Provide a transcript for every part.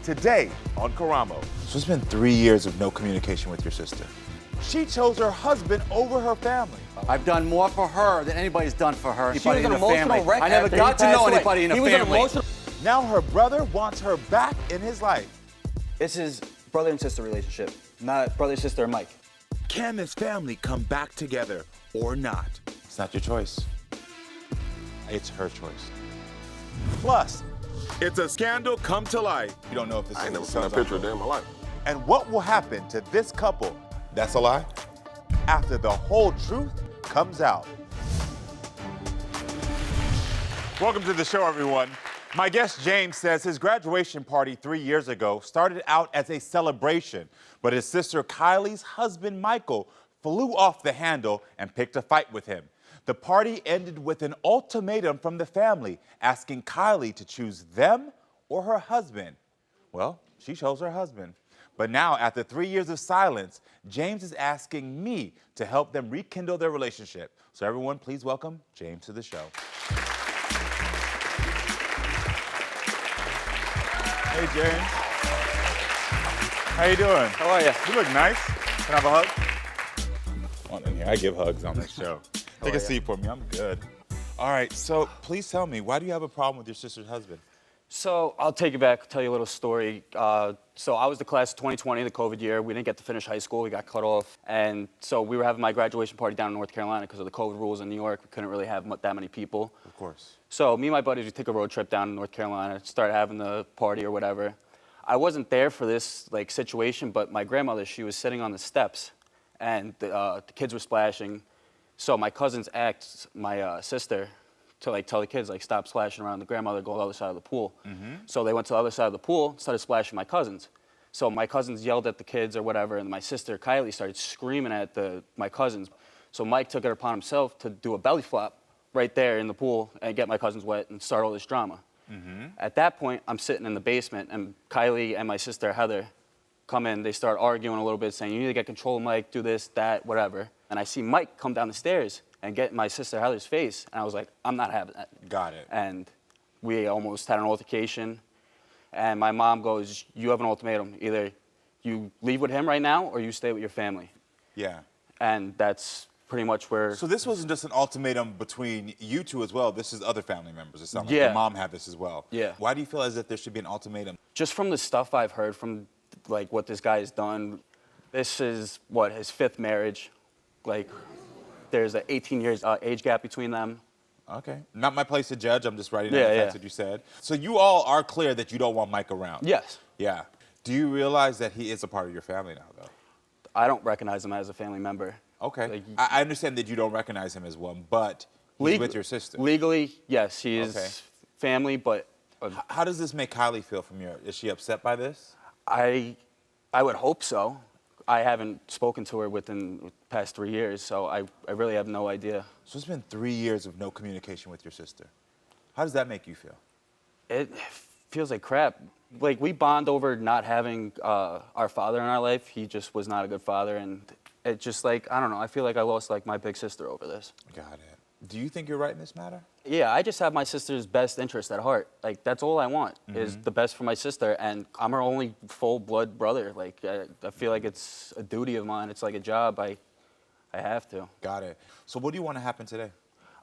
today on Karamo. So it's been 3 years of no communication with your sister. She chose her husband over her family. I've done more for her than anybody's done for her. She was an emotional wreck. I never got to know anybody in the family. Now her brother wants her back in his life. This is brother and sister relationship, not brother, sister, and Mike. Can this family come back together or not? It's not your choice. It's her choice. Plus, it's a scandal come to life. You don't know if this I is ain't never seen a picture a day in my life. And what will happen to this couple? That's a lie. After the whole truth comes out. Welcome to the show, everyone. My guest James says his graduation party 3 years ago started out as a celebration, but his sister Kylie's husband Michael flew off the handle and picked a fight with him. The party ended with an ultimatum from the family asking Kylie to choose them or her husband. Well, she chose her husband. But now, after 3 years of silence, James is asking me to help them rekindle their relationship. So everyone, please welcome James to the show. Hey, James. How you doing? How are you? You look nice. Can I have a hug? Come on in here. I give hugs on this show. Take a seat for me. I'm good. All right, so please tell me, why do you have a problem with your sister's husband? So I'll take you back, tell you a little story. So I was the class of 2020, the COVID year. We didn't get to finish high school. We got cut off. And so we were having my graduation party down in North Carolina because of the COVID rules in New York. We couldn't really have that many people. Of course. So me and my buddies, we took a road trip down to North Carolina, started having the party or whatever. I wasn't there for this situation, but my grandmother, she was sitting on the steps and the kids were splashing. So my cousins asked my sister to tell the kids stop splashing around. The grandmother go to the other side of the pool. So they went to the other side of the pool, started splashing my cousins. So my cousins yelled at the kids or whatever, and my sister Kylie started screaming at my cousins. So Mike took it upon himself to do a belly flop right there in the pool and get my cousins wet and start all this drama. At that point, I'm sitting in the basement, and Kylie and my sister Heather come in. They start arguing a little bit, saying, you need to get control of Mike, do this, that, whatever. And I see Mike come down the stairs and get in my sister Heather's face, and I was like, I'm not having that. Got it. And we almost had an altercation, and my mom goes, you have an ultimatum. Either you leave with him right now, or you stay with your family. Yeah. And that's pretty much where... So this wasn't just an ultimatum between you two as well. This is other family members. It sounds like Yeah. your mom had this as well. Yeah. Why do you feel as if there should be an ultimatum? Just from the stuff I've heard from, what this guy has done, this is, his 5th marriage. There's an 18 years age gap between them. Okay. Not my place to judge. I'm just writing down the facts that you said. So you all are clear that you don't want Mike around? Yes. Yeah. Do you realize that he is a part of your family now, though? I don't recognize him as a family member. Okay. I understand that you don't recognize him as one, but he's with your sister. Legally, yes, he is family, but... How does this make Kylie feel from your... Is she upset by this? I would hope so. I haven't spoken to her within the past 3 years, so I really have no idea. So it's been 3 years of no communication with your sister. How does that make you feel? It feels like crap. We bond over not having our father in our life. He just was not a good father, and it just I don't know, I feel like I lost my big sister over this. Got it. Do you think you're right in this matter? Yeah, I just have my sister's best interest at heart. That's all I want is the best for my sister, and I'm her only full-blood brother. I feel like it's a duty of mine. It's like a job. I have to. Got it. So what do you want to happen today?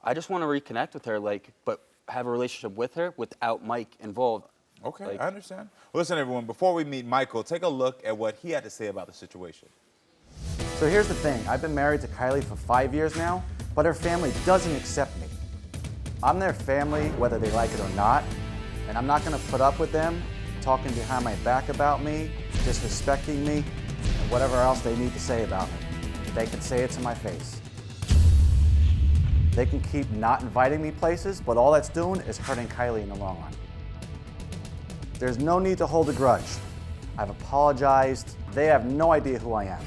I just want to reconnect with her, but have a relationship with her without Mike involved. Okay, I understand. Well, listen, everyone, before we meet Michael, take a look at what he had to say about the situation. So here's the thing. I've been married to Kylie for 5 years now, but her family doesn't accept me. I'm their family, whether they like it or not, and I'm not going to put up with them talking behind my back about me, disrespecting me, and whatever else they need to say about me. They can say it to my face. They can keep not inviting me places, but all that's doing is hurting Kylie in the long run. There's no need to hold a grudge. I've apologized. They have no idea who I am.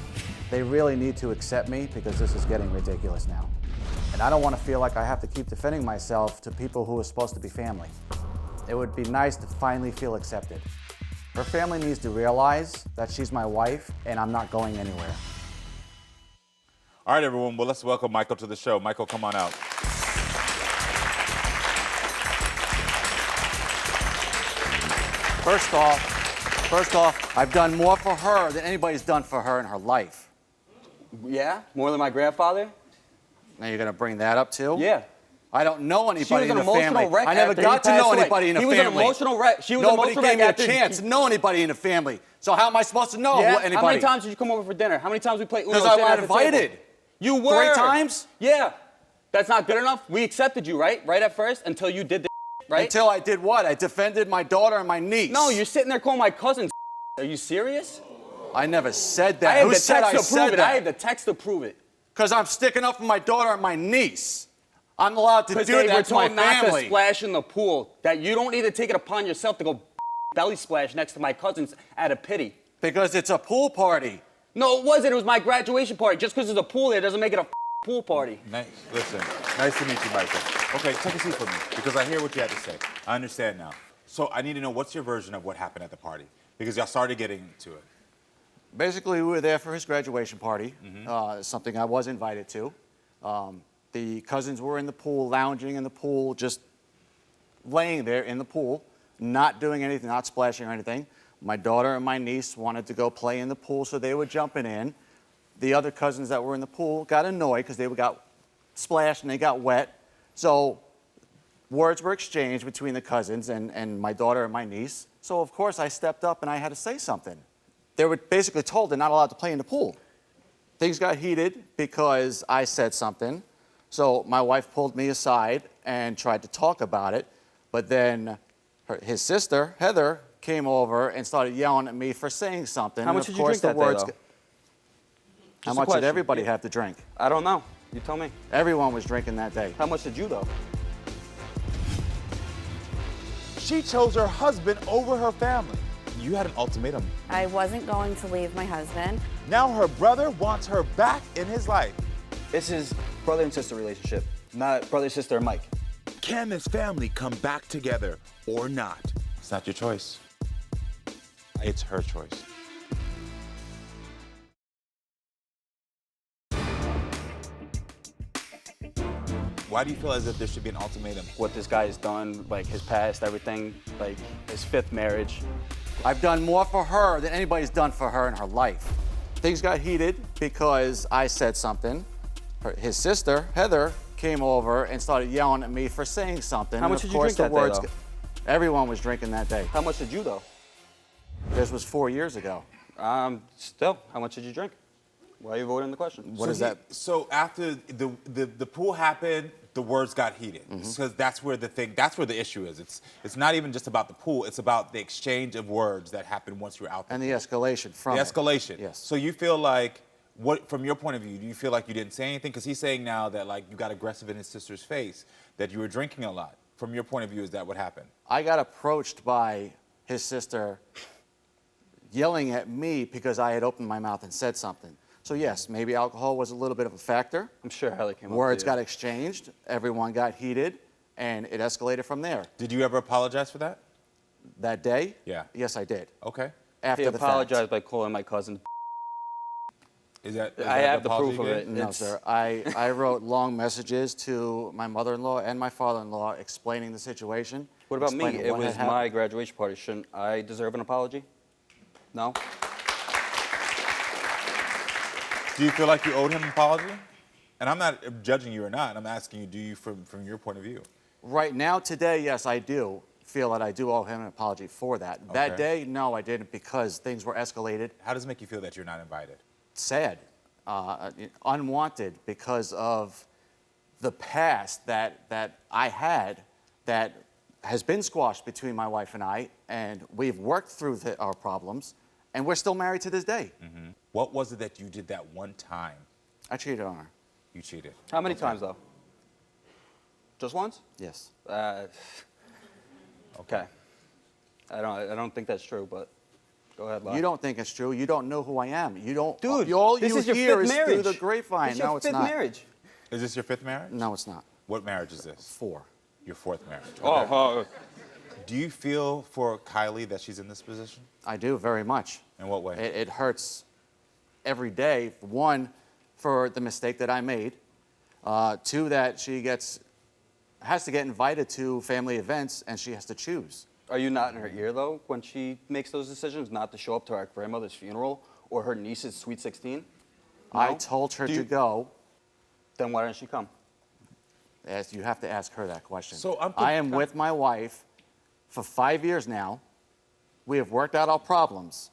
They really need to accept me because this is getting ridiculous now. And I don't want to feel like I have to keep defending myself to people who are supposed to be family. It would be nice to finally feel accepted. Her family needs to realize that she's my wife and I'm not going anywhere. All right, everyone, well, let's welcome Michael to the show. Michael, come on out. First off, First off, I've done more for her than anybody's done for her in her life. Yeah? More than my grandfather? Now you're gonna bring that up too? Yeah. I don't know She was anybody an in the family. emotional wreck I never after got he to know passed away. anybody in the He was family. an emotional wreck. She was an Nobody emotional gave me wreck a after chance to know anybody in the family. So how am I supposed to know Yeah? anybody? How many times did you come over for dinner? How many times we played Uno? Because I sitting was at the table? invited. You were. 3 times? Yeah. That's not good enough? We accepted you, right? Right at first, until you did the right? Until I did what? I defended my daughter and my niece. No, you're sitting there calling my cousins. Are you serious? I never said that. I have Who the said I text to said prove it. I have that? the text to prove it. Because I'm sticking up for my daughter and my niece. I'm allowed to do Because they that were to my told not to family. splash in the pool. That you don't need to take it upon yourself to go belly splash next to my cousins out of pity. Because it's a pool party. No, it wasn't. It was my graduation party. Just because there's a pool there doesn't make it a pool party. Nice. Listen, nice to meet you, Michael. Okay, take a seat for me because I hear what you had to say. I understand now. So I need to know what's your version of what happened at the party because y'all started getting into it. Basically, we were there for his graduation party, something I was invited to. The cousins were in the pool, lounging in the pool, just laying there in the pool, not doing anything, not splashing or anything. My daughter and my niece wanted to go play in the pool, so they were jumping in. The other cousins that were in the pool got annoyed because they got splashed and they got wet. So words were exchanged between the cousins and my daughter and my niece. So, of course, I stepped up and I had to say something. They were basically told they're not allowed to play in the pool. Things got heated because I said something. So my wife pulled me aside and tried to talk about it. But then his sister, Heather, came over and started yelling at me for saying something. How much did you drink that day, though? How Just a much did question. everybody have to drink? I don't know. You tell me. Everyone was drinking that day. How much did you, though? She chose her husband over her family. You had an ultimatum. I wasn't going to leave my husband. Now her brother wants her back in his life. This is brother and sister relationship, not brother, sister, and Mike. Can this family come back together or not? It's not your choice. It's her choice. Why do you feel as if there should be an ultimatum? What this guy has done, like his past, everything, like his 5th marriage. I've done more for her than anybody's done for her in her life. Things got heated because I said something. His sister, Heather, came over and started yelling at me for saying something. How much did you drink that day, though? Everyone was drinking that day. How much did you, though? This was 4 years ago. Still, how much did you drink? Why are you avoiding the question? What is that? So after the pool happened, the words got heated. Because that's where the issue is. It's not even just about the pool, it's about the exchange of words that happened once you're out there. And the escalation from The it. escalation. Yes. So you feel like, from your point of view, do you feel like you didn't say anything? Because he's saying now that like you got aggressive in his sister's face, that you were drinking a lot. From your point of view, is that what happened? I got approached by his sister yelling at me because I had opened my mouth and said something. So yes, maybe alcohol was a little bit of a factor. I'm sure Heather came Words up to you. got exchanged, everyone got heated, and it escalated from there. Did you ever apologize for that? That day? Yeah. Yes, I did. Okay. After He the apologized fact. by calling my cousin. Is that I have the apology proof of again? it. No, It's- sir. I wrote long messages to my mother-in-law and my father-in-law explaining the situation. What about me? explaining It what was had my happened. graduation party. Shouldn't I deserve an apology? No? Do you feel like you owed him an apology? And I'm not judging you or not. I'm asking you, do you from your point of view? Right now, today, yes, I do feel that I do owe him an apology for that. That Okay. day, no, I didn't because things were escalated. How does it make you feel that you're not invited? Sad, unwanted because of the past that I had that has been squashed between my wife and I, and we've worked through our problems, and we're still married to this day. What was it that you did that one time I cheated on her. you cheated? How many times, though? Just once? Yes. Okay. I don't think that's true, but go ahead, Bob. You don't think it's true. You don't know who I am. You don't. Dude, all this you is your hear 5th is marriage. through the grapevine. This is your No, it's 5th not. marriage. Is this your 5th marriage? No, it's not. What marriage is this? 4. Your 4th marriage. Oh, Do you feel for Kylie that she's in this position? I do very much. In what way? It hurts every day. 1, for the mistake that I made. 2, that she has to get invited to family events and she has to choose. Are you not in her ear, though, when she makes those decisions not to show up to our grandmother's funeral or her niece's sweet 16? I No? told her Do to you- go. Then why didn't she come? You have to ask her that question. So I am with my wife for 5 years now. We have worked out our problems.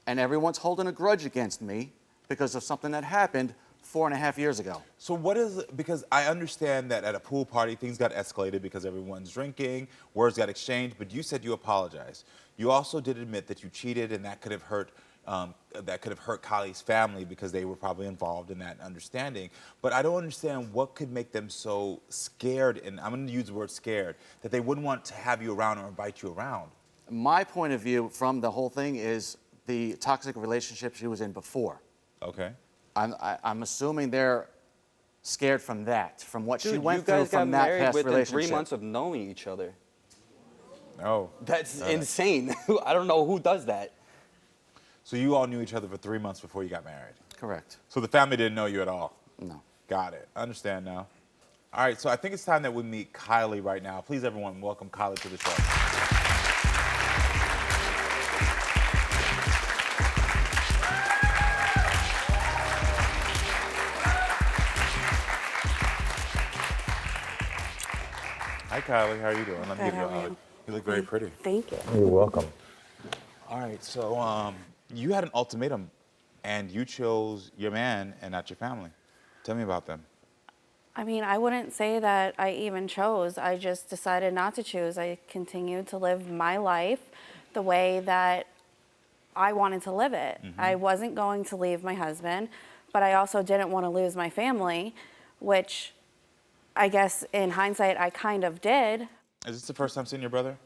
And everyone's holding a grudge against me because of something that happened 4.5 years ago. So what is, because I understand that at a pool party, things got escalated because everyone's drinking, words got exchanged, but you said you apologized. You also did admit that you cheated and that could have hurt Kylie's family because they were probably involved in that understanding. But I don't understand what could make them so scared, and I'm gonna use the word scared, that they wouldn't want to have you around or invite you around. My point of view from the whole thing is the toxic relationship she was in before. Okay. I'm assuming they're scared from that, from what she Dude, went you through guys got from that married past within relationship. 3 months of knowing each other. Oh. That's insane. I don't know who does that. So you all knew each other for 3 months before you got married. Correct. So the family didn't know you at all. No. Got it. I understand now. All right, so I think it's time that we meet Kylie right now. Please, everyone, welcome Kylie to the show. Hi, Kylie. How are you doing? Let me Good, give you a how are hug. you? You look very pretty. Thank you. You're welcome. All right, so you had an ultimatum, and you chose your man and not your family. Tell me about them. I mean, I wouldn't say that I even chose. I just decided not to choose. I continued to live my life the way that I wanted to live it. I wasn't going to leave my husband, but I also didn't want to lose my family, which I guess in hindsight I kind of did. Is this the first time seeing your brother?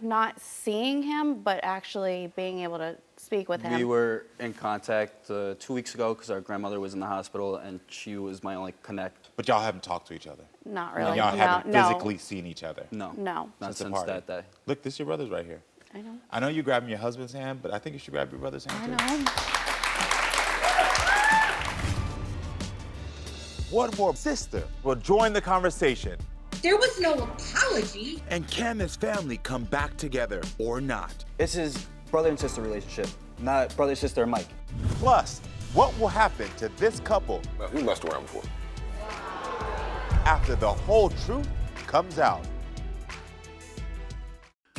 Not seeing him, but actually being able to speak with him. We were in contact 2 weeks ago because our grandmother was in the hospital and she was my only connect. But y'all haven't talked to each other. Not And really. y'all no, haven't no. physically seen each other. No. No. Not Since the since party. that day. Look, this is your brother's right here. I know. I know you're grabbing your husband's hand, but I think you should grab your brother's I hand too. know. One more sister will join the conversation. There was no apology. And can this family come back together or not? This is brother and sister relationship, not brother, sister, and Mike. Plus, what will happen to this couple We messed around before. after the whole truth comes out?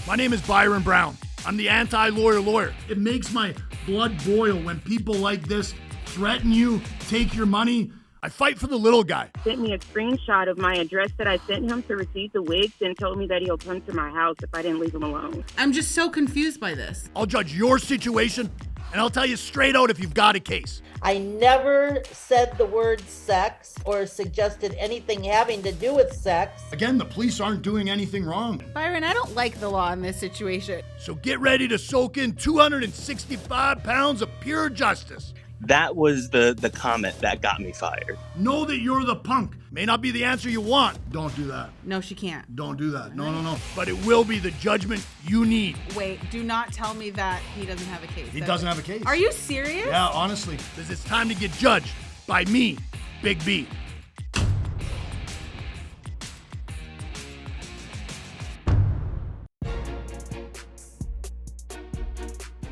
My name is Byron Brown. I'm the anti-lawyer lawyer. It makes my blood boil when people like this threaten you, take your money. I fight for the little guy. Sent me a screenshot of my address that I sent him to receive the wigs and told me that he'll come to my house if I didn't leave him alone. I'm just so confused by this. I'll judge your situation, and I'll tell you straight out if you've got a case. I never said the word sex or suggested anything having to do with sex. Again, the police aren't doing anything wrong. Byron, I don't like the law in this situation. So get ready to soak in 265 pounds of pure justice. That was the comment that got me fired. Know that you're the punk. May not be the answer you want. Don't do that. No, she can't. Don't do that. No. But it will be the judgment you need. Wait, do not tell me that he doesn't have a case. He doesn't have a case. Are you serious? Yeah, honestly, because it's time to get judged by me, Big B.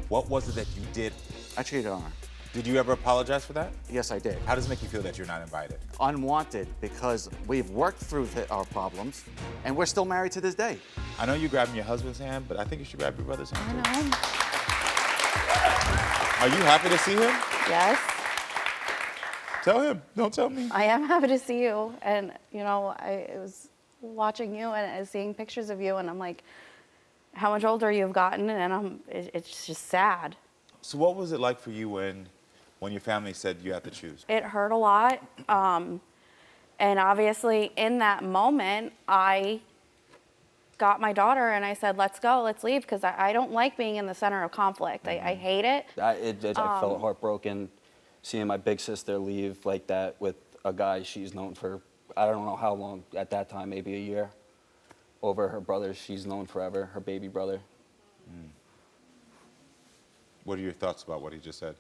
What was it that you did? I cheated on her. Did you ever apologize for that? Yes, I did. How does it make you feel that you're not invited? Unwanted because we've worked through our problems and we're still married to this day. I know you're grabbing your husband's hand, but I think you should grab your brother's hand too. I know. Are you happy to see him? Yes. Tell him. Don't tell me. I am happy to see you. And, you know, I was watching you and seeing pictures of you, and I'm like, how much older you've gotten, and it's just sad. So what was it like for you when your family said you had to choose? It hurt a lot. And obviously, in that moment, I got my daughter and I said, let's go, let's leave, because I don't like being in the center of conflict. I hate it. I felt heartbroken seeing my big sister leave like that with a guy she's known for, I don't know how long at that time, maybe a year, over her brother she's known forever, her baby brother. What are your thoughts about what he just said?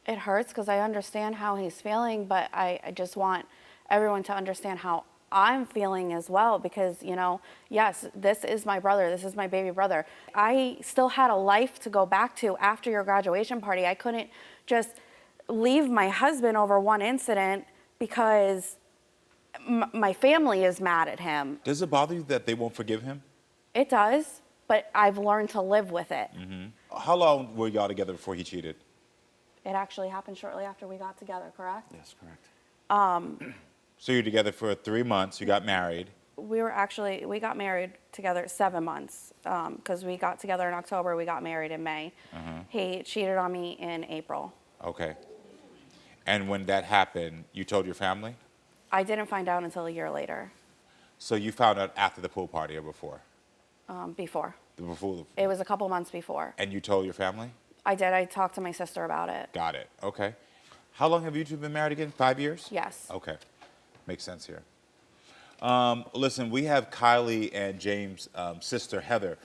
It hurts because I understand how he's feeling, but I just want everyone to understand how I'm feeling as well because, you know, yes, this is my brother, this is my baby brother. I still had a life to go back to after your graduation party. I couldn't just leave my husband over one incident because my family is mad at him. Does it bother you that they won't forgive him? It does, but I've learned to live with it. How long were y'all together before he cheated? It actually happened shortly after we got together, correct? Yes, correct. So you're together for 3 months. You got married. We got married together 7 months because we got together in October, we got married in May. He cheated on me in April. Okay. And when that happened, you told your family? I didn't find out until a year later, So you found out after the pool party or before? before. Before. It was a couple months before. And you told your family? I did. I talked to my sister about it. Got it. Okay. How long have you two been married again? 5 years? Yes. Okay. Makes sense here. Listen, we have Kylie and James' sister, Heather,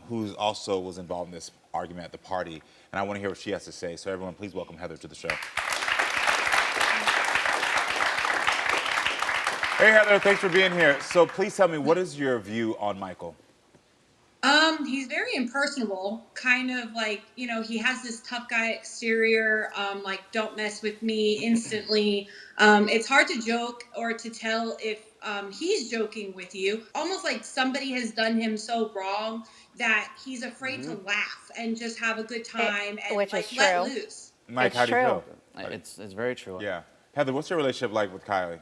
who also was involved in this argument at the party. And I want to hear what she has to say. So everyone, please welcome Heather to the show. Hey, Heather, thanks for being here. So please tell me, what is your view on Michael? He's very impersonable, kind of like, you know, he has this tough guy exterior, like, don't mess with me instantly. It's hard to joke or to tell if he's joking with you, almost like somebody has done him so wrong that he's afraid to laugh and just have a good time and which like is let true. loose. Mike, It's how do you true. feel? It's very true. Yeah. Heather, what's your relationship like with Kylie?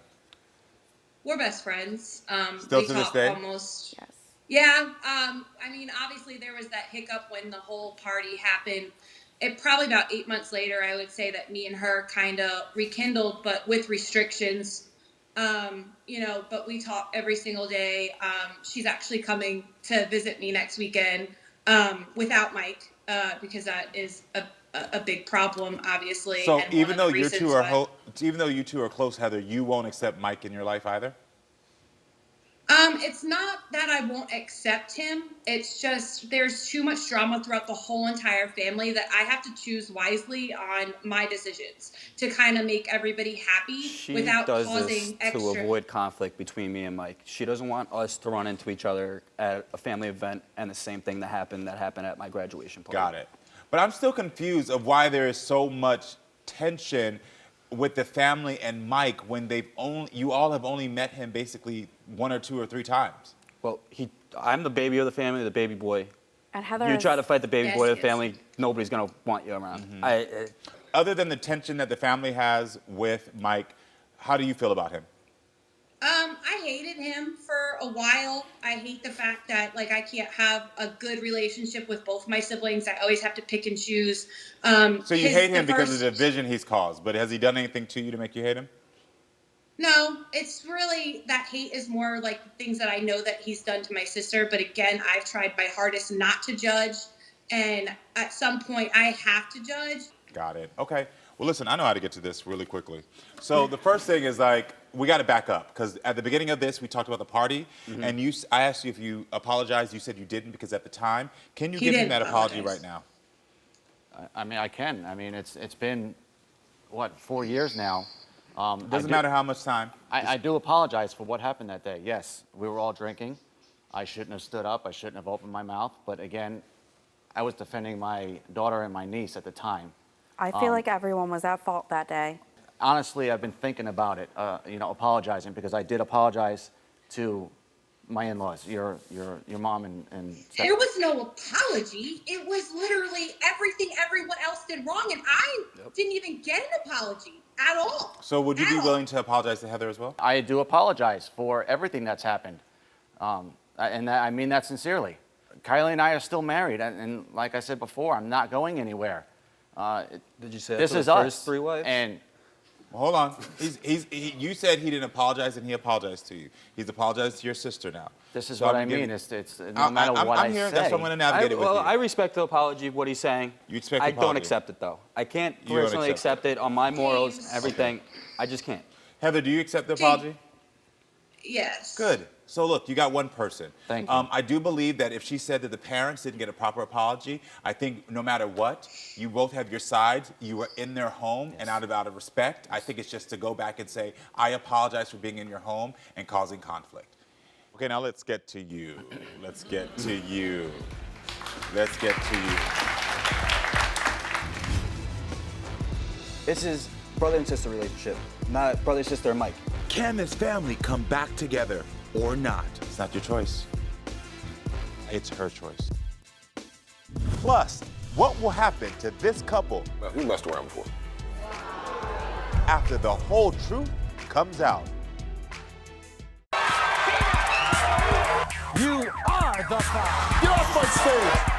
We're best friends. Still we to this talk day? almost. Yes. Yeah, I mean, obviously there was that hiccup when the whole party happened. It probably about 8 months later, I would say that me and her kind of rekindled, but with restrictions. You know, but we talk every single day. She's actually coming to visit me next weekend without Mike because that is a big problem, obviously. So and even one of though the even though you two are close, Heather, you won't accept Mike in your life either? It's not that I won't accept him. It's just there's too much drama throughout the whole entire family that I have to choose wisely on my decisions to kind of make everybody happy without She does causing this extra. to avoid conflict between me and Mike. She doesn't want us to run into each other at a family event and the same thing that happened at my graduation party. Got it. But I'm still confused of why there is so much tension with the family and Mike when you all have only met him basically 1 or 2 or 3 times. Well, I'm the baby of the family, the baby boy. And Heather You is- try to fight the baby Yes, boy of the yes. family, nobody's gonna want you around. Other than the tension that the family has with Mike, how do you feel about him? I hated him for a while. I hate the fact that like I can't have a good relationship with both my siblings. I always have to pick and choose. So you hate him because of the division he's caused, but has he done anything to you to make you hate him? No, it's really that hate is more like things that I know that he's done to my sister. But again, I've tried my hardest not to judge. And at some point, I have to judge. Got it. Okay. Well, listen, I know how to get to this really quickly. So the first thing is like, we got to back up because at the beginning of this, we talked about the party, and I asked you if you apologized. You said you didn't because at the time. Can you He give him didn't that apology apologize. right now? I mean, I can. I mean, it's been, what, 4 years now. Doesn't matter how much time. I do apologize for what happened that day. Yes, we were all drinking. I shouldn't have stood up. I shouldn't have opened my mouth. But again, I was defending my daughter and my niece at the time. I feel like everyone was at fault that day. Honestly, I've been thinking about it, apologizing because I did apologize to my in-laws, your mom and step- There was no apology. It was literally everything everyone else did wrong, and I didn't even get an apology at all. So would you At be all. willing to apologize to Heather as well? I do apologize for everything that's happened. I mean that sincerely. Kylie and I are still married, and like I said before, I'm not going anywhere. Did you say This that is for the us. first 3 wives? And Well, hold on. You said he didn't apologize, and he apologized to you. He's apologized to your sister now. this is So what I'm I mean. getting- It's no matter what I'm I hearing, say. that's why I'm going to navigate it with you. I respect the apology of what he's saying. You expect the I don't apology. accept it though. I can't You don't personally accept accept it on my morals, James. everything. I just can't. Heather, do you accept the apology? Yes. Good. So look, you got one person. Thank you. I do believe that if she said that the parents didn't get a proper apology, I think no matter what, you both have your sides. You were in their home, and out of respect, I think it's just to go back and say, I apologize for being in your home and causing conflict. Okay, now let's get to you. Let's get to you. Let's get to you. This is brother and sister relationship, not brother, sister, and Mike. Can this family come back together or not? It's not your choice. It's her choice. Plus, what will happen to this couple We messed around before. after the whole truth comes out? You are the five. Get off my stage.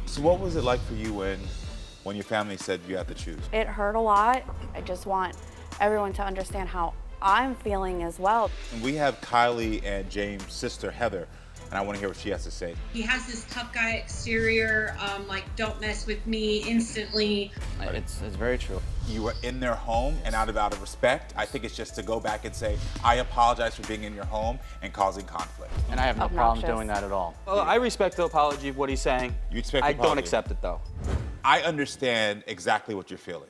So what was it like for you when your family said you had to choose? It hurt a lot. I just want everyone to understand how I'm feeling as well. And we have Kylie and James' sister, Heather, and I want to hear what she has to say. He has this tough guy exterior, like don't mess with me instantly. It's very true. You were in their home, and out of respect, I think it's just to go back and say, I apologize for being in your home and causing conflict. And I have no problem doing that at all. Well, I respect the apology of what he's saying. You expect the I don't apology? accept it though. I understand exactly what you're feeling.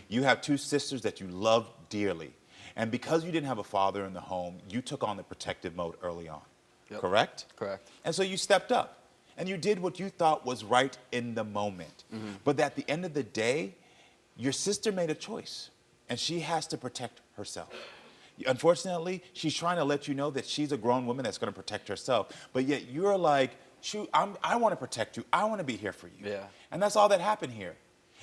You have two sisters that you love dearly, and because you didn't have a father in the home, you took on the protective mode early on. Yep. Correct? Correct. And so you stepped up and you did what you thought was right in the moment. But at the end of the day, your sister made a choice and she has to protect herself. Unfortunately, she's trying to let you know that she's a grown woman that's going to protect herself. But yet you're like, shoot, I want to protect you. I want to be here for you. Yeah. And that's all that happened here.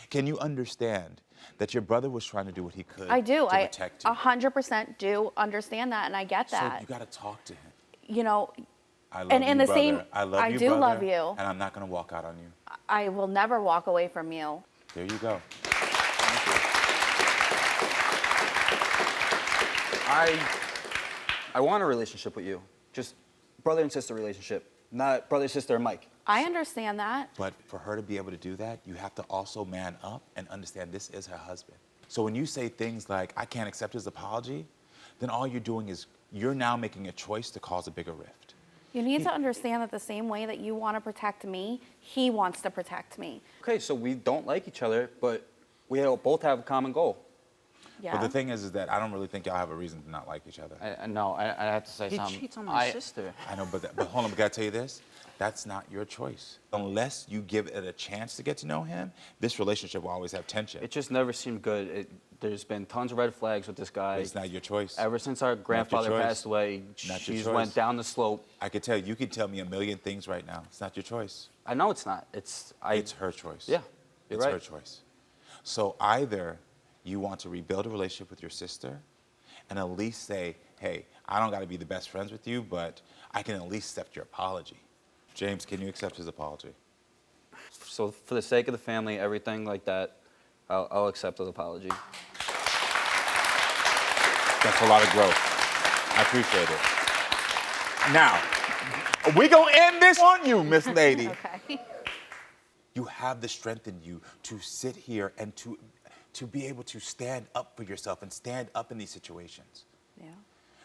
Can you understand that your brother was trying to do what he could I do. to protect you? 100% do understand that, and I get that. So you got to talk to him. You know, I love and in you, the brother. same, I love I you, do brother, love you. and I'm not going to walk out on you. I will never walk away from you. There you go. I want a relationship with you. Just brother and sister relationship, not brother, sister, and Mike. I understand that. But for her to be able to do that, you have to also man up and understand this is her husband. So when you say things like, I can't accept his apology, then all you're doing is you're now making a choice to cause a bigger rift. You need to understand that the same way that you want to protect me, he wants to protect me. Okay, so we don't like each other, but we both have a common goal. Yeah. But the thing is that I don't really think y'all have a reason to not like each other. I have to say He something. cheats on my sister. I know, but hold on, but I gotta tell you this. That's not your choice. Unless you give it a chance to get to know him, this relationship will always have tension. It just never seemed good. There's been tons of red flags with this guy. It's not your choice. Ever since our grandfather choice. passed away, Not your she's choice. went down the slope. I could tell you could tell me a million things right now. It's not your choice. I know it's not. It's It's her choice. Yeah, you're It's right. her choice. So either you want to rebuild a relationship with your sister and at least say, hey, I don't got to be the best friends with you, but I can at least accept your apology. James, can you accept his apology? So for the sake of the family, everything like that, I'll accept his apology. That's a lot of growth. I appreciate it. Now, we gonna end this on you, Miss Lady. Okay. You have the strength in you to sit here and to be able to stand up for yourself and stand up in these situations. Yeah.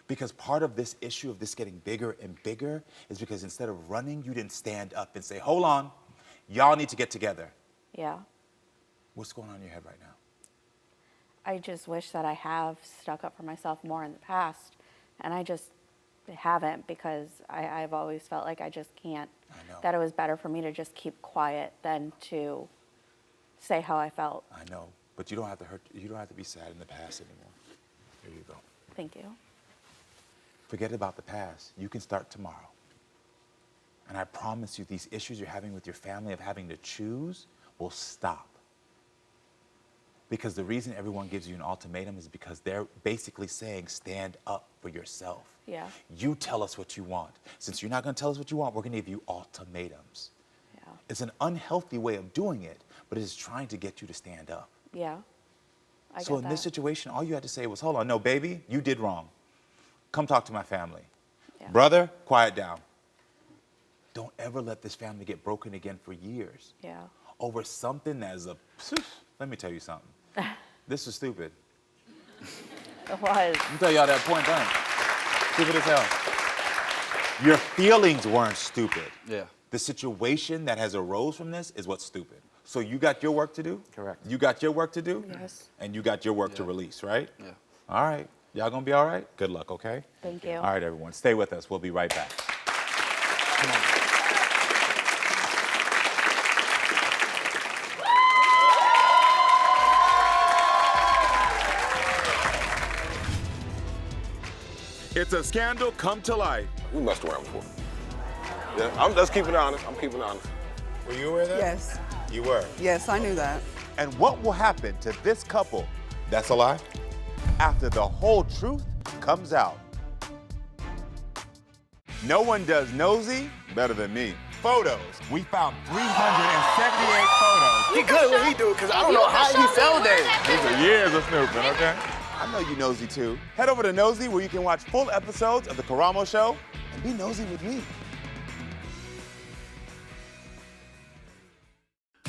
Because part of this issue of this getting bigger and bigger is because instead of running, you didn't stand up and say, hold on, y'all need to get together. Yeah. What's going on in your head right now? I just wish that I have stuck up for myself more in the past. And I just haven't because I've always felt like I just can't. I know. That it was better for me to just keep quiet than to say how I felt. I know, but you don't have to hurt, you don't have to be sad in the past anymore. Here you go. Thank you. Forget about the past. You can start tomorrow. And I promise you, these issues you're having with your family of having to choose will stop. Because the reason everyone gives you an ultimatum is because they're basically saying, stand up for yourself. Yeah. You tell us what you want. Since you're not going to tell us what you want, we're going to give you ultimatums. Yeah. It's an unhealthy way of doing it, but it is trying to get you to stand up. Yeah. I So get in that. this situation, all you had to say was, hold on, no, baby, you did wrong. Come talk to my family. Yeah. Brother, quiet down. don't ever let this family get broken again for years. Yeah. Over something that is let me tell you something. This is stupid. It was. Let me tell y'all that point blank. Stupid as hell. Your feelings weren't stupid. Yeah. The situation that has arose from this is what's stupid. So you got your work to do? Correct. You got your work to do? Yes. And you got your work to release, right? Yeah. All right. Y'all gonna be all right? Good luck, okay? Thank you. All right, everyone. Stay with us. We'll be right back. Come on. It's a scandal come to life. We messed around before. Yeah, I'm just keeping it honest. I'm keeping it honest. Were you aware of that? Yes. You were? Yes, I knew that. And what will happen to this couple, that's a lie, after the whole truth comes out? No one does nosy better than me. Photos. We found 378 photos. He good when he do it, because I don't know how he fell there. These are years of snooping, okay? I know you nosy too. Head over to Nosy where you can watch full episodes of The Karamo Show and be nosy with me.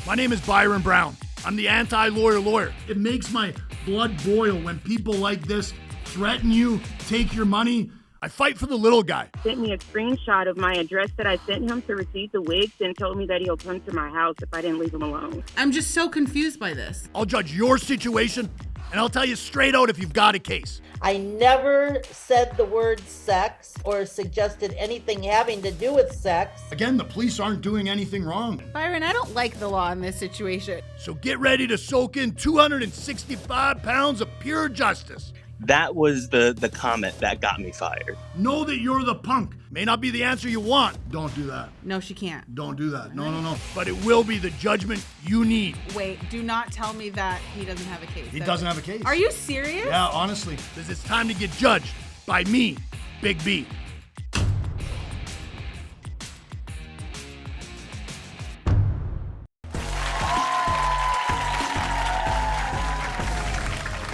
My name is Byron Brown. I'm the anti-lawyer. It makes my blood boil when people like this threaten you, take your money. I fight for the little guy. Sent me a screenshot of my address that I sent him to receive the wigs and told me that he'll come to my house if I didn't leave him alone. I'm just so confused by this. I'll judge your situation, and I'll tell you straight out if you've got a case. I never said the word sex or suggested anything having to do with sex. Again, the police aren't doing anything wrong. Byron, I don't like the law in this situation. So get ready to soak in 265 pounds of pure justice. That was the comment that got me fired. Know that you're the punk. May not be the answer you want. Don't do that. No, she can't. Don't do that. No. But it will be the judgment you need. Wait, do not tell me that he doesn't have a case. He doesn't have a case. Are you serious? Yeah, honestly, because it's time to get judged by me, Big B.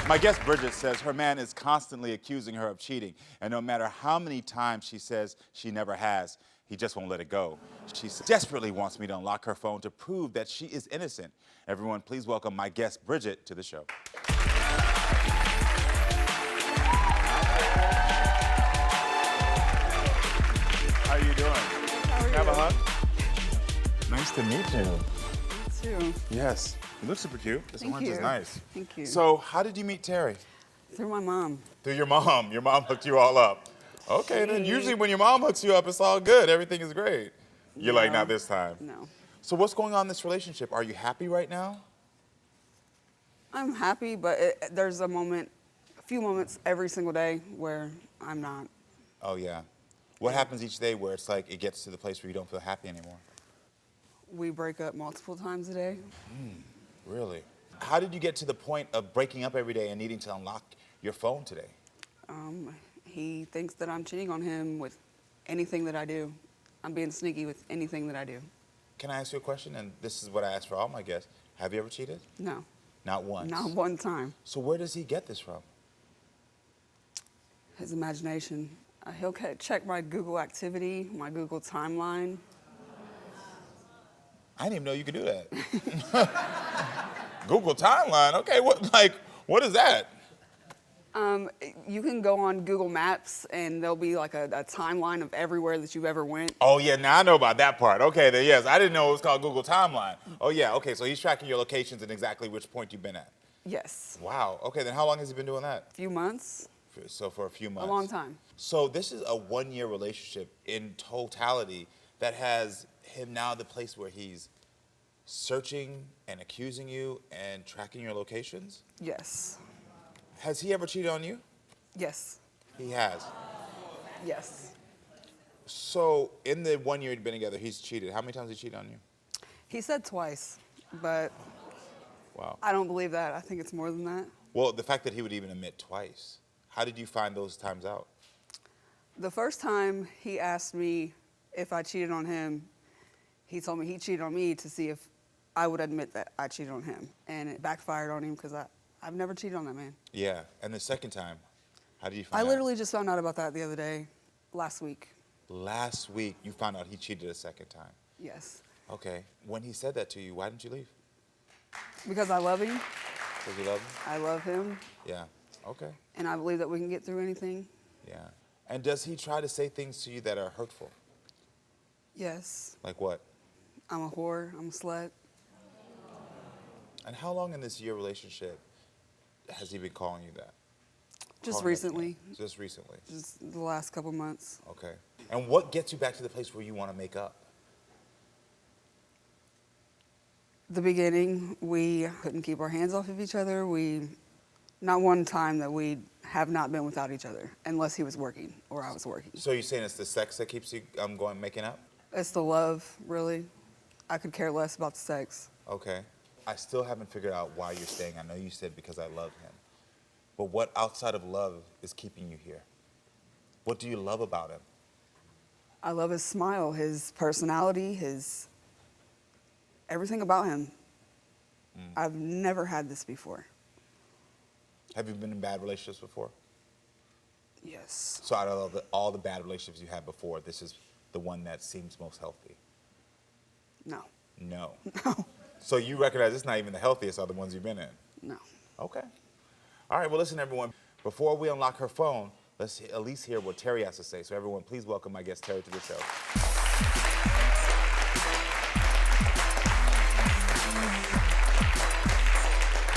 My guest Bridgette says her man is constantly accusing her of cheating, and no matter how many times she says she never has, he just won't let it go. She desperately wants me to unlock her phone to prove that she is innocent. Everyone, please welcome my guest Bridgette to the show. How are you doing? How are you? Have a hug? Nice to meet you. You too. Yes. You look super cute. This Thank orange is you. nice. Thank you. So, how did you meet Terry? Through my mom. Through your mom. Your mom hooked you all up. Okay, then usually when your mom hooks you up, it's all good. Everything is great. You're like, not this time. No. So what's going on in this relationship? Are you happy right now? I'm happy, but there's a few moments every single day where I'm not. Oh, yeah. What happens each day where it's like it gets to the place where you don't feel happy anymore? We break up multiple times a day. Really? How did you get to the point of breaking up every day and needing to unlock your phone today? He thinks that I'm cheating on him with anything that I do. I'm being sneaky with anything that I do. Can I ask you a question? And this is what I ask for all my guests. Have you ever cheated? No. Not once? Not one time. So where does he get this from? His imagination. He'll check my Google activity, my Google timeline. I didn't even know you could do that. Google timeline? Okay, what is that? You can go on Google Maps and there'll be like a timeline of everywhere that you've ever went. Oh yeah, now I know about that part. Okay, then yes, I didn't know it was called Google Timeline. Oh yeah, okay, so he's tracking your locations and exactly which point you've been at. Yes. Wow, okay, then how long has he been doing that? A few months. So for a few months. A long time. So this is a one-year relationship in totality that has him now at the place where he's searching and accusing you and tracking your locations? Yes. Has he ever cheated on you? Yes. He has. Yes. So in the 1 year you've been together, he's cheated. How many times has he cheated on you? He said twice, but Wow. I don't believe that. I think it's more than that. Well, the fact that he would even admit twice. How did you find those times out? The first time he asked me if I cheated on him, he told me he cheated on me to see if I would admit that I cheated on him. And it backfired on him because I've never cheated on that man. Yeah, and the second time, how did you find I out? literally just found out about that the other day, last week. Last week, you found out he cheated a second time. Yes. Okay. When he said that to you, why didn't you leave? Because I love him. Because you love him? I love him. Yeah. Okay. And I believe that we can get through anything. Yeah. And does he try to say things to you that are hurtful? Yes. Like what? I'm a whore. I'm a slut. And how long in this year relationship has he been calling you that? Just Calling recently. that? Just recently. Just the last couple months. Okay. And what gets you back to the place where you want to make up? The beginning, we couldn't keep our hands off of each other. Not one time that we have not been without each other, unless he was working or I was working. So you're saying it's the sex that keeps you making up? It's the love, really. I could care less about the sex. Okay. I still haven't figured out why you're staying. I know you said because I love him. But what outside of love is keeping you here? What do you love about him? I love his smile, his personality, everything about him. I've never had this before. Have you been in bad relationships before? Yes. So out of all the bad relationships you had before, this is the one that seems most healthy? No. No. No. So you recognize it's not even the healthiest of the ones you've been in? No. Okay. All right, well, listen, everyone. Before we unlock her phone, let's at least hear what Terry has to say. So everyone, please welcome my guest, Terry, to the show.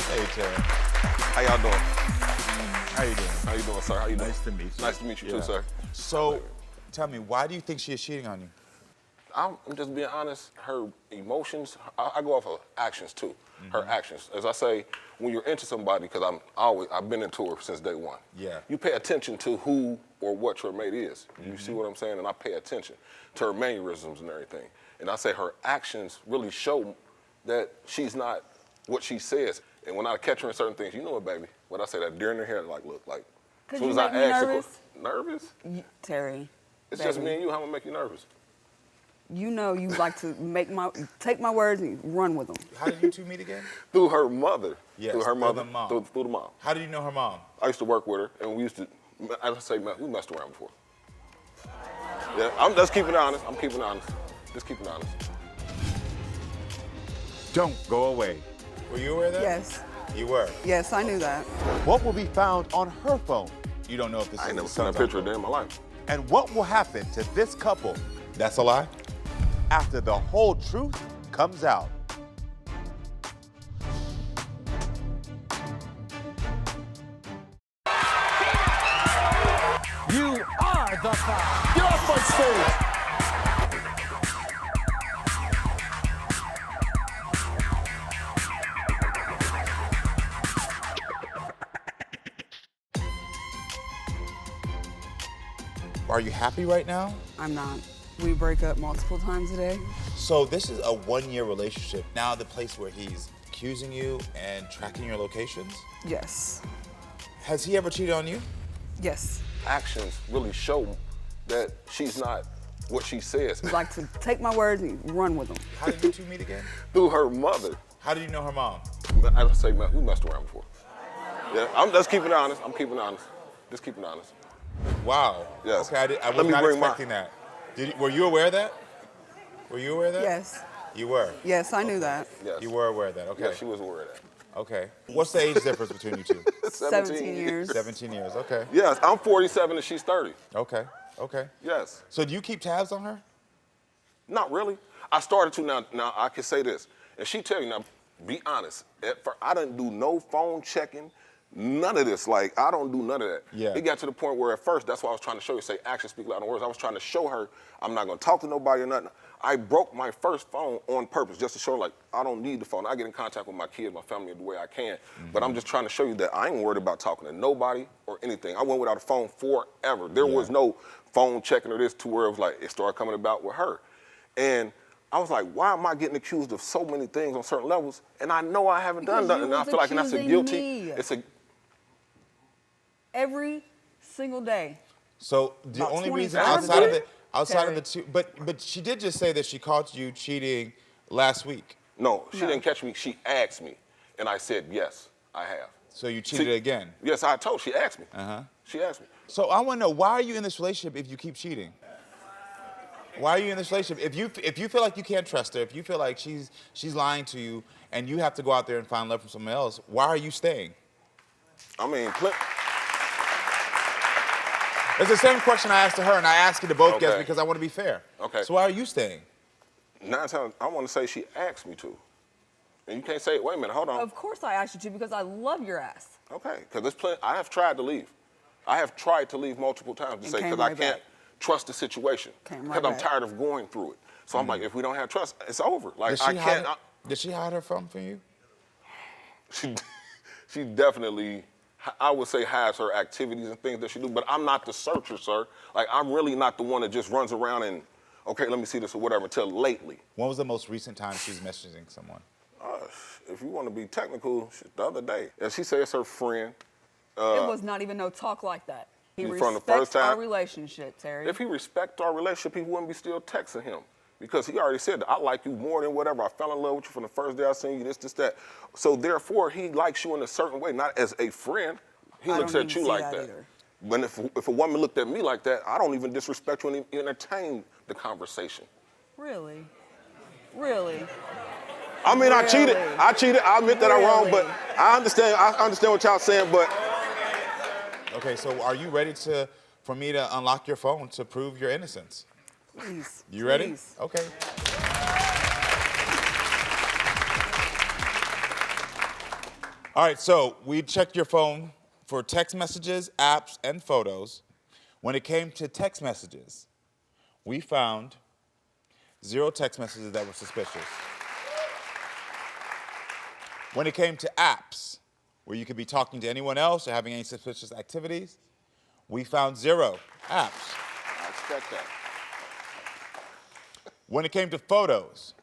Hey, Terry. How y'all doing? How you doing? How you doing, sir? How you doing? Nice to meet you. Nice to meet you too, sir. So, tell me, why do you think she is cheating on you? I'm just being honest. Her emotions, I go off of actions too. Her actions. As I say, when you're into somebody, because I've been into her since day one. Yeah. You pay attention to who or what your mate is. You see what I'm saying? And I pay attention to her mannerisms and everything. And I say her actions really show that she's not what she says. And when I catch her in certain things, you know what, baby? When I say that deer in her hair, like, look, like, Could as soon you as make me nervous? Nervous? Terry. It's baby. just me and you. How am I gonna make you nervous? You know you like to take my words and run with them. How did you two meet again? Through her mother. Yes, through her mother. the mom. Through the mom. How do you know her mom? I used to work with her, and we used to, as I say, we messed around before. Yeah, I'm just keeping it honest. I'm keeping it honest. Just keeping it honest. Don't go away. Were you aware of that? Yes. You were? Yes, I knew that. What will be found on her phone? You don't know if this I is ain't never the seen that son's picture a day in my life. And what will happen to this couple? That's a lie. After the whole truth comes out. You are the five. Get off my stage. Are you happy right now? I'm not. We break up multiple times a day. So this is a one-year relationship. Now the place where he's accusing you and tracking your locations? Yes. Has he ever cheated on you? Yes. Actions really show that she's not what she says. You like to take my words and run with them. How did you two meet again? Through her mother. How do you know her mom? As I say, we messed around before. Yeah, I'm just keeping it honest. I'm keeping it honest. Just keeping it honest. Wow. Yes. Okay, I was not expecting that. Were you aware of that? Were you aware of that? Yes. You were? Yes, I knew that. Yes. You were aware of that, okay. Yeah, she was aware of that. Okay. What's the age difference between you two? 17 years. 17 years, okay. Yes, I'm 47 and she's 30. Okay, okay. Yes. So do you keep tabs on her? Not really. I started to now. Now I can say this, and she tell you now. Be honest. I didn't do no phone checking, none of this. Like I don't do none of that. Yeah. It got to the point where at first, that's why I was trying to show you. Say actions speak louder than words. I was trying to show her I'm not gonna talk to nobody or nothing. I broke my first phone on purpose just to show her like I don't need the phone. I get in contact with my kids, my family the way I can. But I'm just trying to show you that I ain't worried about talking to nobody or anything. I went without a phone forever. There was no phone checking or this to where it was like it started coming about with her. And I was like, why am I getting accused of so many things on certain levels? And I know I haven't done nothing. And I feel like, and that's a guilty. It's a every single day. So the About only 20 reason times outside of the two, but she did just say that she caught you cheating last week. No, she didn't catch me. She asked me, and I said yes, I have. So you cheated again? Yes, I told. She asked me. Uh huh. She asked me. So I want to know, why are you in this relationship if you keep cheating? Why are you in this relationship? If you feel like you can't trust her, if you feel like she's lying to you, and you have to go out there and find love from someone else, why are you staying? I mean, It's the same question I asked to her, and I ask it to both guests because I want to be fair. Okay. So why are you staying? 9 times, I want to say she asked me to. And you can't say, wait a minute, hold on. Of course I asked you to because I love your ass. Okay, because there's plenty, I have tried to leave. I have tried to leave multiple times to say, because I can't trust the situation. Because I'm tired of going through it. So I'm like, if we don't have trust, it's over. Like, Did she hide her phone from you? She definitely, I would say, has her activities and things that she do, but I'm not the searcher, sir. Like, I'm really not the one that just runs around and, okay, let me see this or whatever, until lately. When was the most recent time she was messaging someone? If you want to be technical, the other day. And she said it's her friend. It was not even no talk like that. He From the respects first time- our relationship, Terry. If he respects our relationship, he wouldn't be still texting him. Because he already said that I like you more than whatever. I fell in love with you from the first day I seen you, this, that. So therefore, he likes you in a certain way, not as a friend. He looks at you like that. But if a woman looked at me like that, I don't even disrespect you and even entertain the conversation. Really? Really? I mean, I cheated. I admit that I'm wrong, but I understand what y'all saying, but. Okay, so are you ready for me to unlock your phone to prove your innocence? Please. You ready? Please. Okay. All right, so we checked your phone for text messages, apps, and photos. When it came to text messages, we found 0 text messages that were suspicious. When it came to apps, where you could be talking to anyone else or having any suspicious activities, we found 0 apps. I expect that. When it came to photos,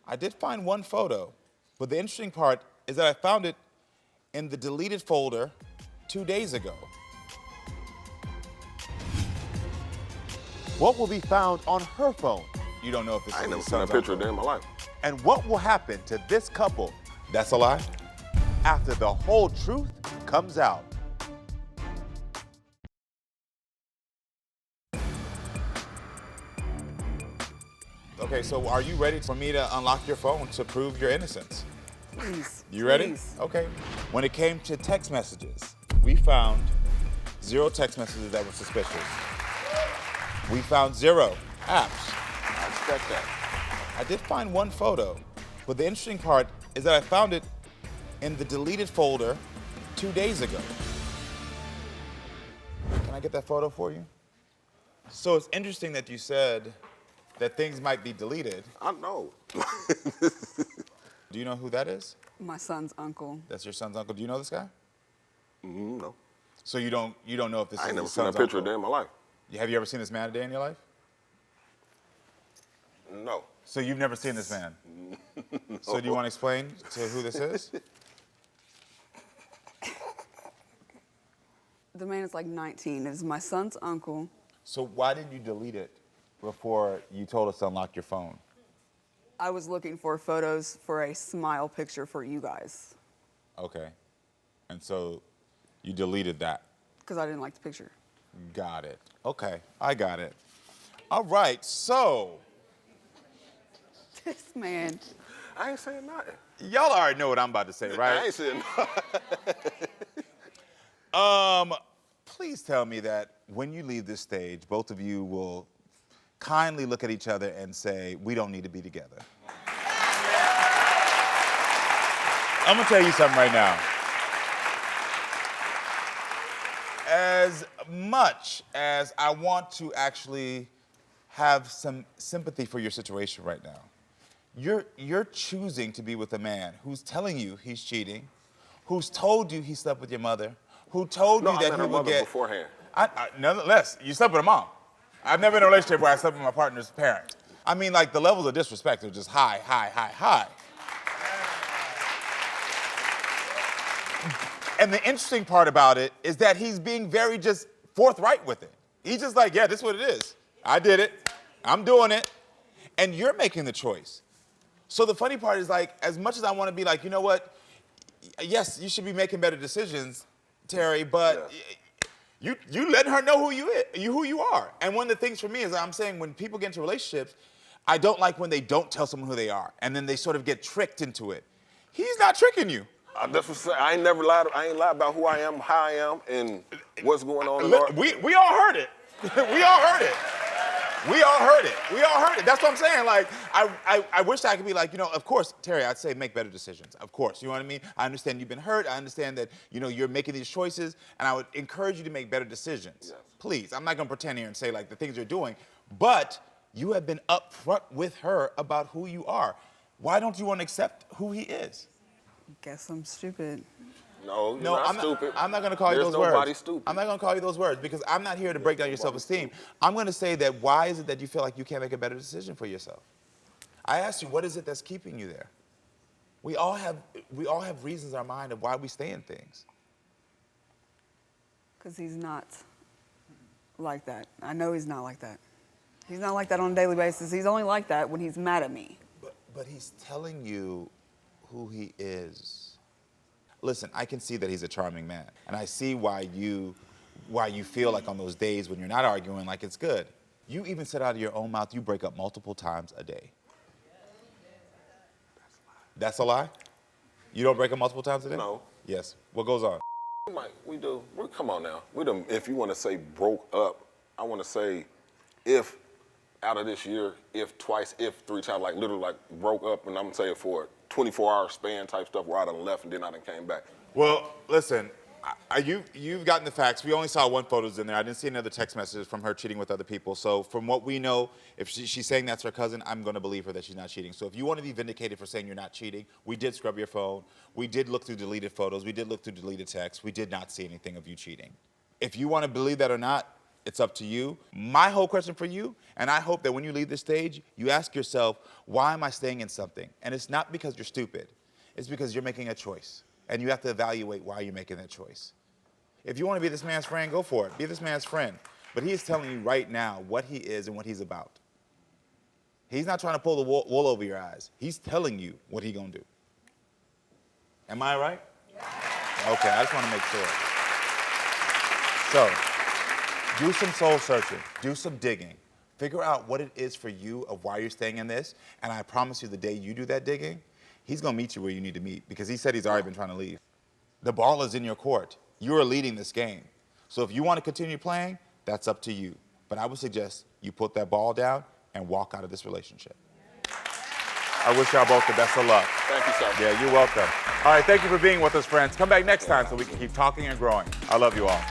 I did find 1 photo, but the interesting part is that I found it in the deleted folder 2 days ago. What will be found on her phone? You don't know if this is I ain't never his seen a son's picture uncle. of that in my life. And what will happen to this couple? That's a lie. After the whole truth comes out. Okay, so are you ready for me to unlock your phone to prove your innocence? Please. You ready? Please. Okay. When it came to text messages, we found 0 text messages that were suspicious. We found 0 apps. I expect that. I did find 1 photo, but the interesting part is that I found it in the deleted folder 2 days ago. Can I get that photo for you? So it's interesting that you said that things might be deleted. I know. Do you know who that is? My son's uncle. That's your son's uncle. Do you know this guy? No. So you don't know if this I is ain't never his seen a son's picture of uncle? that in my life. Have you ever seen this man a day in your life? No. So you've never seen this man? So do you want to explain to who this is? The man is like 19. It is my son's uncle. So why did you delete it before you told us to unlock your phone? I was looking for photos for a smile picture for you guys Okay. And so you deleted that. because I didn't like the picture. Got it. Okay, I got it. All right, so This man. I ain't saying nothing. y'all already know what I'm about to say, I right? ain't saying nothing. Please tell me that when you leave this stage, both of you will kindly look at each other and say, we don't need to be together. I'm gonna tell you something right now. As much as I want to actually have some sympathy for your situation right now, you're choosing to be with a man who's telling you he's cheating, who's told you he slept with your mother, who told No, you I that met he her would mother get. beforehand. Nonetheless, you slept with a mom. I've never been in a relationship where I slept with my partner's parent. I mean, like, the levels of disrespect are just high, high, high, high. And the interesting part about it is that he's being very just forthright with it. He's just like, yeah, this is what it is. I did it. I'm doing it. And you're making the choice. So the funny part is, like, as much as I want to be like, you know what? Yes, you should be making better decisions, Terry, but You letting her know who you are. And one of the things for me is I'm saying when people get into relationships, I don't like when they don't tell someone who they are, and then they sort of get tricked into it. He's not tricking you. That's what I ain't never lied. I ain't lied about who I am, how I am, and what's going on. We all heard it. We all heard it. We all heard it. We all heard it. That's what I'm saying. Like, I wish I could be like, of course, Terry, I'd say make better decisions. Of course, you know what I mean? I understand you've been hurt. I understand that, you're making these choices, and I would encourage you to make better decisions. Yes. Please, I'm not going to pretend here and say, like, the things you're doing, but you have been upfront with her about who you are. Why don't you want to accept who he is? Guess I'm stupid. No, you're not stupid. I'm not going to call you those words. There's nobody stupid. I'm not going to call you those words because I'm not here to break down your self-esteem. I'm going to say that why is it that you feel like you can't make a better decision for yourself? I asked you, what is it that's keeping you there? We all have reasons in our mind of why we stay in things. Because he's not like that. I know he's not like that. He's not like that on a daily basis. He's only like that when he's mad at me. But he's telling you who he is. Listen, I can see that he's a charming man, and I see why you feel like on those days when you're not arguing, like it's good. You even said out of your own mouth you break up multiple times a day. That's a lie? You don't break up multiple times a day? No. Yes. What goes on? We do. Come on now. If you want to say broke up, I want to say if out of this year, if twice, if three times, like literally like broke up, and I'm going to say it for 24-hour span type stuff where I done left and then I done came back. Well, listen, you've gotten the facts. We only saw one photos in there. I didn't see any other text messages from her cheating with other people. So from what we know, if she's saying that's her cousin, I'm going to believe her that she's not cheating. So if you want to be vindicated for saying you're not cheating, we did scrub your phone. We did look through deleted photos. We did look through deleted texts. We did not see anything of you cheating. If you want to believe that or not, it's up to you. My whole question for you, and I hope that when you leave this stage, you ask yourself, why am I staying in something? And it's not because you're stupid. It's because you're making a choice. And you have to evaluate why you're making that choice. If you want to be this man's friend, go for it. Be this man's friend. But he is telling you right now what he is and what he's about. He's not trying to pull the wool over your eyes. He's telling you what he's going to do. Am I right? Yeah. Okay, I just want to make sure. So, do some soul searching. Do some digging. Figure out what it is for you of why you're staying in this. And I promise you the day you do that digging, he's going to meet you where you need to meet because he said he's already been trying to leave. The ball is in your court. You are leading this game. So if you want to continue playing, that's up to you. But I would suggest you put that ball down and walk out of this relationship. I wish y'all both the best of luck. Thank you, sir. Yeah, you're welcome. All right, thank you for being with us, friends. Come back next time so we can keep talking and growing. I love you all.